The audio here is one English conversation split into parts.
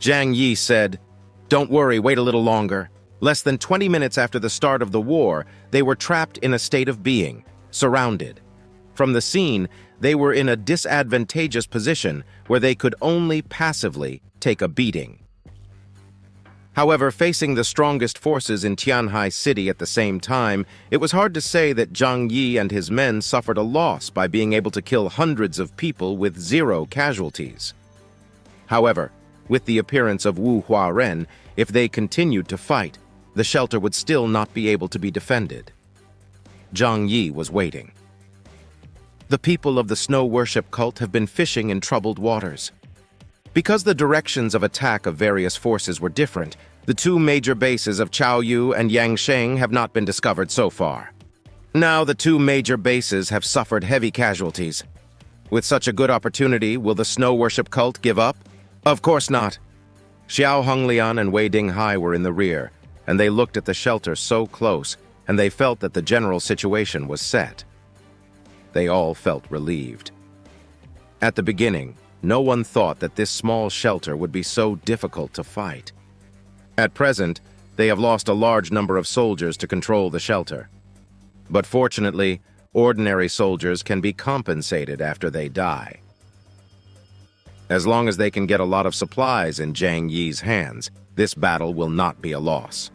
Zhang Yi said, "Don't worry, wait a little longer." Less than 20 minutes after the start of the war, they were trapped in a state of being, surrounded. From the scene, they were in a disadvantageous position where they could only passively take a beating. However, facing the strongest forces in Tianhai City at the same time, it was hard to say that Zhang Yi and his men suffered a loss by being able to kill hundreds of people with 0 casualties. However, with the appearance of Wu Huaren, if they continued to fight, the shelter would still not be able to be defended. Zhang Yi was waiting. The people of the snow worship cult have been fishing in troubled waters. Because the directions of attack of various forces were different, the 2 major bases of Chaoyu and Yangsheng have not been discovered so far. Now the 2 major bases have suffered heavy casualties. With such a good opportunity, will the snow worship cult give up? Of course not. Xiao Honglian and Wei Dinghai were in the rear, and they looked at the shelter so close, and they felt that the general situation was set. They all felt relieved. At the beginning, no one thought that this small shelter would be so difficult to fight. At present, they have lost a large number of soldiers to control the shelter. But fortunately, ordinary soldiers can be compensated after they die. As long as they can get a lot of supplies in Zhang Yi's hands, this battle will not be a loss.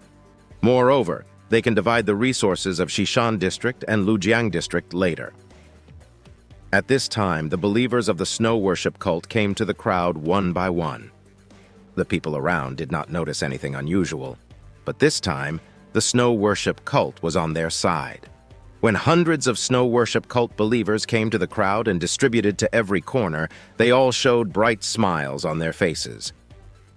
Moreover, they can divide the resources of Xishan District and Lujiang District later. At this time, the believers of the snow worship cult came to the crowd one by one. The people around did not notice anything unusual, but this time, the snow worship cult was on their side. When hundreds of snow worship cult believers came to the crowd and distributed to every corner, they all showed bright smiles on their faces.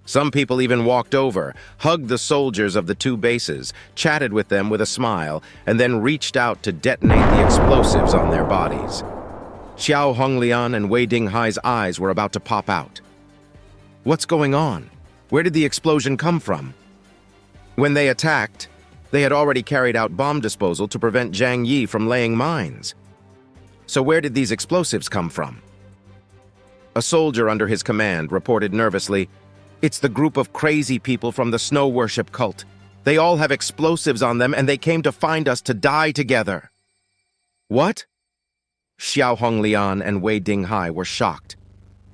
Some people even walked over, hugged the soldiers of the 2 bases, chatted with them with a smile, and then reached out to detonate the explosives on their bodies. Xiao Honglian and Wei Dinghai's eyes were about to pop out. What's going on? Where did the explosion come from? When they attacked, they had already carried out bomb disposal to prevent Zhang Yi from laying mines. So where did these explosives come from? A soldier under his command reported nervously, "It's the group of crazy people from the snow worship cult. They all have explosives on them and they came to find us to die together." What? Xiao Honglian and Wei Dinghai were shocked.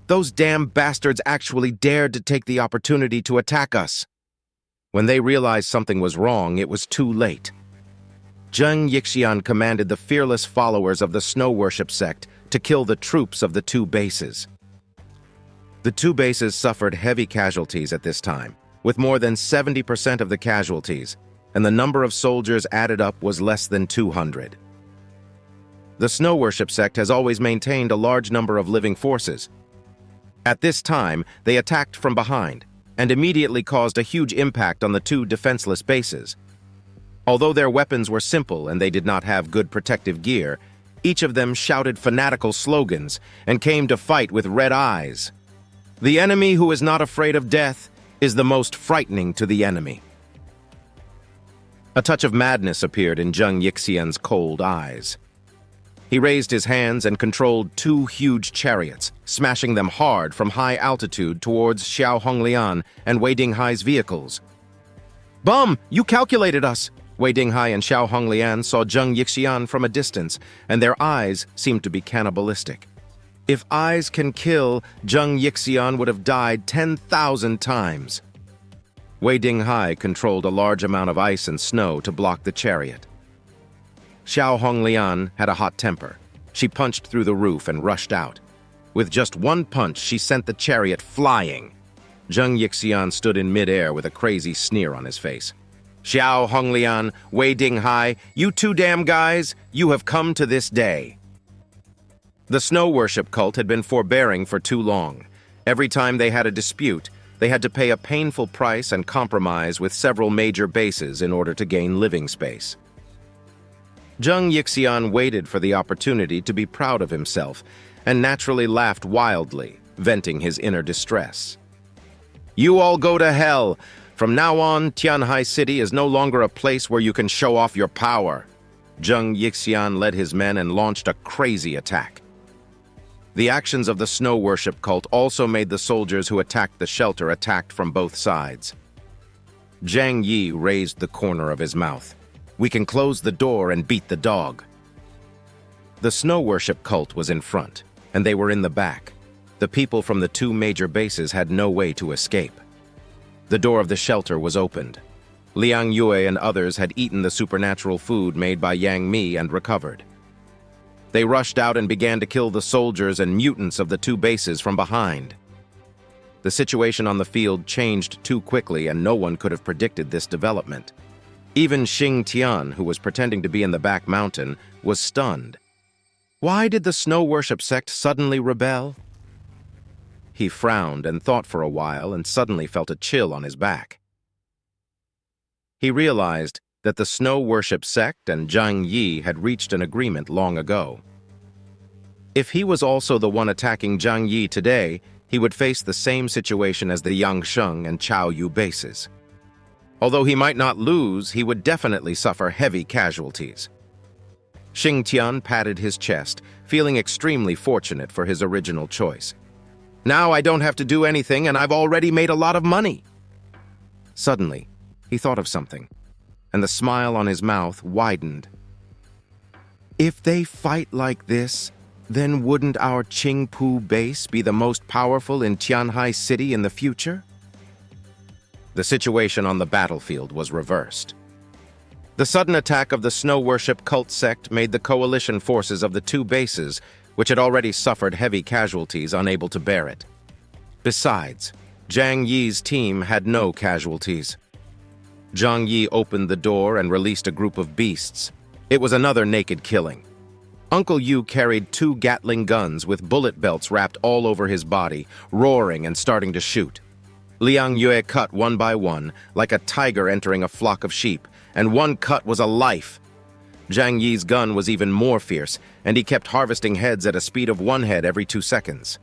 Those damn bastards actually dared to take the opportunity to attack us. When they realized something was wrong, it was too late. Zhang Yixian commanded the fearless followers of the snow worship sect to kill the troops of the 2 bases. The 2 bases suffered heavy casualties at this time, with more than 70% of the casualties, and the number of soldiers added up was less than 200. The snow worship sect has always maintained a large number of living forces. At this time, they attacked from behind and immediately caused a huge impact on the 2 defenseless bases. Although their weapons were simple and they did not have good protective gear, each of them shouted fanatical slogans and came to fight with red eyes. The enemy who is not afraid of death is the most frightening to the enemy. A touch of madness appeared in Zhang Yixian's cold eyes. He raised his hands and controlled 2 huge chariots, smashing them hard from high altitude towards Xiao Honglian and Wei Dinghai's vehicles. "Bum, you calculated us!" Wei Dinghai and Xiao Honglian saw Zhang Yixian from a distance, and their eyes seemed to be cannibalistic. If eyes can kill, Zhang Yixian would have died 10,000 times. Wei Dinghai controlled a large amount of ice and snow to block the chariot. Xiao Honglian had a hot temper. She punched through the roof and rushed out. With just one punch, she sent the chariot flying. Zhang Yixian stood in midair with a crazy sneer on his face. "Xiao Honglian, Wei Dinghai, you 2 damn guys, you have come to this day." The snow worship cult had been forbearing for too long. Every time they had a dispute, they had to pay a painful price and compromise with several major bases in order to gain living space. Zhang Yixian waited for the opportunity to be proud of himself and naturally laughed wildly, venting his inner distress. "You all go to hell. From now on, Tianhai City is no longer a place where you can show off your power." Zhang Yixian led his men and launched a crazy attack. The actions of the snow worship cult also made the soldiers who attacked the shelter attacked from both sides. Zhang Yi raised the corner of his mouth. "We can close the door and beat the dog." The snow worship cult was in front, and they were in the back. The people from the two major bases had no way to escape. The door of the shelter was opened. Liang Yue and others had eaten the supernatural food made by Yang Mi and recovered. They rushed out and began to kill the soldiers and mutants of the two bases from behind. The situation on the field changed too quickly, and no one could have predicted this development. Even Xing Tian, who was pretending to be in the back mountain, was stunned. Why did the snow worship sect suddenly rebel? He frowned and thought for a while and suddenly felt a chill on his back. He realized that the snow worship sect and Zhang Yi had reached an agreement long ago. If he was also the one attacking Zhang Yi today, he would face the same situation as the Yangsheng and Chaoyu bases. Although he might not lose, he would definitely suffer heavy casualties. Xing Tian patted his chest, feeling extremely fortunate for his original choice. "Now I don't have to do anything, and I've already made a lot of money." Suddenly, he thought of something, and the smile on his mouth widened. "If they fight like this, then wouldn't our Qingpu base be the most powerful in Tianhai City in the future?" The situation on the battlefield was reversed. The sudden attack of the snow worship cult sect made the coalition forces of the two bases, which had already suffered heavy casualties, unable to bear it. Besides, Zhang Yi's team had no casualties. Zhang Yi opened the door and released a group of beasts. It was another naked killing. Uncle Yu carried 2 Gatling guns with bullet belts wrapped all over his body, roaring and starting to shoot. Liang Yue cut one by one, like a tiger entering a flock of sheep, and one cut was a life. Zhang Yi's gun was even more fierce, and he kept harvesting heads at a speed of 1 head every 2 seconds.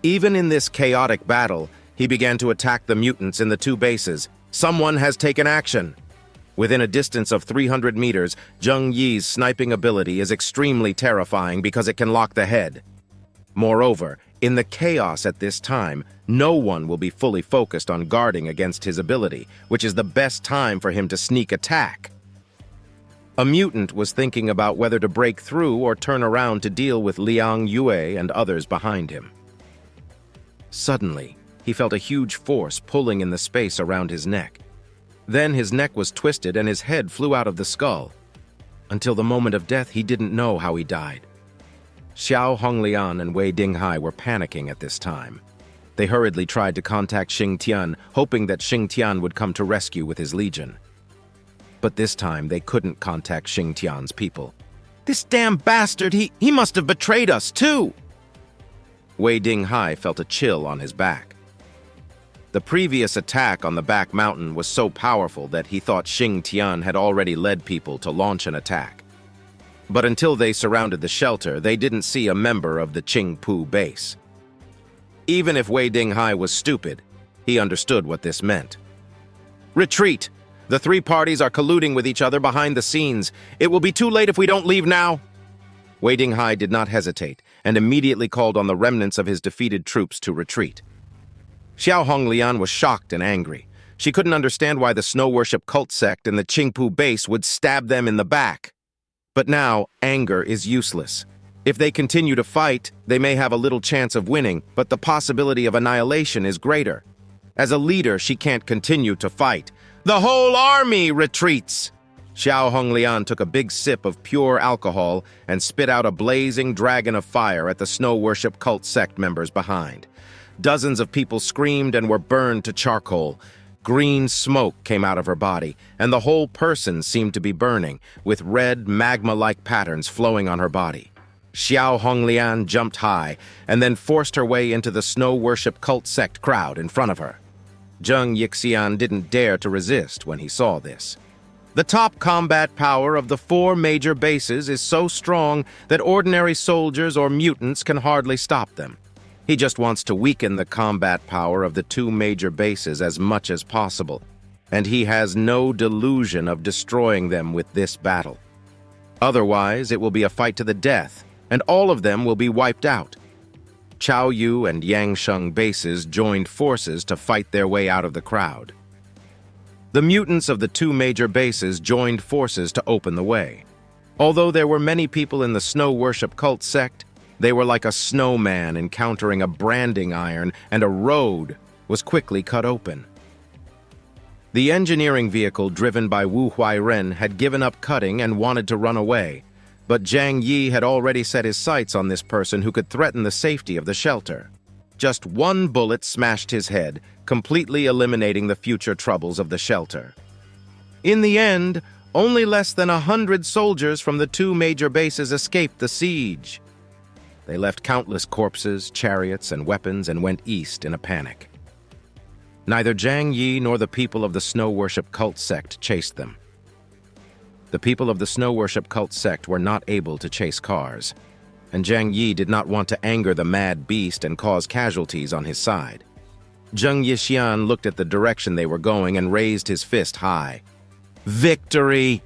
Even in this chaotic battle, he began to attack the mutants in the two bases. Someone has taken action. Within a distance of 300 meters, Zhang Yi's sniping ability is extremely terrifying because it can lock the head. Moreover, in the chaos at this time, no one will be fully focused on guarding against his ability, which is the best time for him to sneak attack. A mutant was thinking about whether to break through or turn around to deal with Liang Yue and others behind him. Suddenly, he felt a huge force pulling in the space around his neck. Then his neck was twisted and his head flew out of the skull. Until the moment of death, he didn't know how he died. Xiao Honglian and Wei Dinghai were panicking at this time. They hurriedly tried to contact Xing Tian, hoping that Xing Tian would come to rescue with his legion. But this time, they couldn't contact Xing Tian's people. "This damn bastard, he must have betrayed us too!" Wei Dinghai felt a chill on his back. The previous attack on the back mountain was so powerful that he thought Xing Tian had already led people to launch an attack. But until they surrounded the shelter, they didn't see a member of the Qingpu base. Even if Wei Dinghai was stupid, he understood what this meant. "Retreat! The 3 parties are colluding with each other behind the scenes. It will be too late if we don't leave now." Wei Dinghai did not hesitate and immediately called on the remnants of his defeated troops to retreat. Xiao Honglian was shocked and angry. She couldn't understand why the snow worship cult sect and the Qingpu base would stab them in the back. But now, anger is useless. If they continue to fight, they may have a little chance of winning, but the possibility of annihilation is greater. As a leader, she can't continue to fight. "The whole army retreats!" Xiao Honglian took a big sip of pure alcohol and spit out a blazing dragon of fire at the snow worship cult sect members behind. Dozens of people screamed and were burned to charcoal. Green smoke came out of her body, and the whole person seemed to be burning, with red, magma-like patterns flowing on her body. Xiao Honglian jumped high, and then forced her way into the snow worship cult sect crowd in front of her. Zhang Yixian didn't dare to resist when he saw this. The top combat power of the 4 major bases is so strong that ordinary soldiers or mutants can hardly stop them. He just wants to weaken the combat power of the 2 major bases as much as possible, and he has no delusion of destroying them with this battle. Otherwise, it will be a fight to the death, and all of them will be wiped out. Chao Yu and Yang Sheng bases joined forces to fight their way out of the crowd. The mutants of the two major bases joined forces to open the way. Although there were many people in the snow worship cult sect, they were like a snowman encountering a branding iron, and a road was quickly cut open. The engineering vehicle driven by Wu Huairen had given up cutting and wanted to run away, but Zhang Yi had already set his sights on this person who could threaten the safety of the shelter. Just one bullet smashed his head, completely eliminating the future troubles of the shelter. In the end, only less than 100 soldiers from the two major bases escaped the siege. They left countless corpses, chariots, and weapons and went east in a panic. Neither Zhang Yi nor the people of the snow worship cult sect chased them. The people of the snow worship cult sect were not able to chase cars, and Zhang Yi did not want to anger the mad beast and cause casualties on his side. Zheng Yixian looked at the direction they were going and raised his fist high. Victory!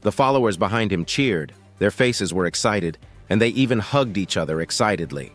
The followers behind him cheered. Their faces were excited, and they even hugged each other excitedly.